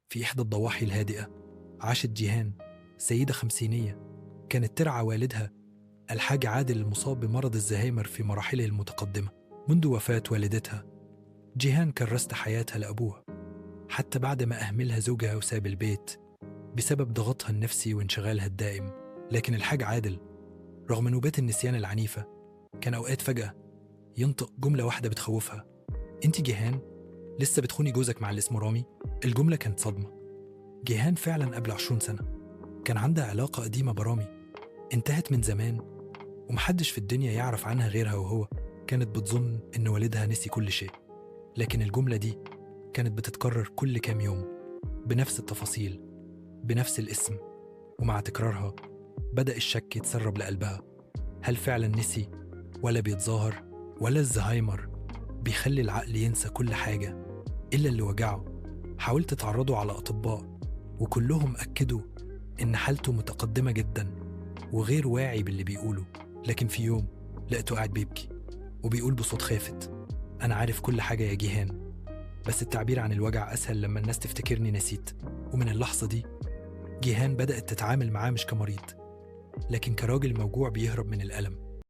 في إحدى الضواحي الهادئة عاشت جيهان، سيدة خمسينية كانت ترعى والدها الحاج عادل المصاب بمرض الزهايمر في مراحله المتقدمة. منذ وفاة والدتها جيهان كرست حياتها لأبوها، حتى بعد ما أهملها زوجها وساب البيت بسبب ضغطها النفسي وانشغالها الدائم. لكن الحاج عادل رغم نوبات النسيان العنيفة كان أوقات فجأة ينطق جملة واحدة بتخوفها: أنت جيهان لسه بتخوني جوزك مع اللي اسمه رامي؟ الجملة كانت صدمة. جيهان فعلا قبل 20 سنة كان عندها علاقة قديمة برامي انتهت من زمان ومحدش في الدنيا يعرف عنها غيرها وهو. كانت بتظن إن والدها نسي كل شيء، لكن الجملة دي كانت بتتكرر كل كام يوم بنفس التفاصيل بنفس الاسم، ومع تكرارها بدأ الشك يتسرب لقلبها. هل فعلا نسي ولا بيتظاهر؟ ولا الزهايمر بيخلي العقل ينسى كل حاجة إلا اللي وجعه؟ حاولت تعرضه على أطباء وكلهم أكدوا إن حالته متقدمة جدا وغير واعي باللي بيقوله. لكن في يوم لقيته قاعد بيبكي وبيقول بصوت خافت: أنا عارف كل حاجة يا جيهان، بس التعبير عن الوجع أسهل لما الناس تفتكرني نسيت. ومن اللحظة دي جيهان بدأت تتعامل معاه مش كمريض، لكن كراجل موجوع بيهرب من الألم.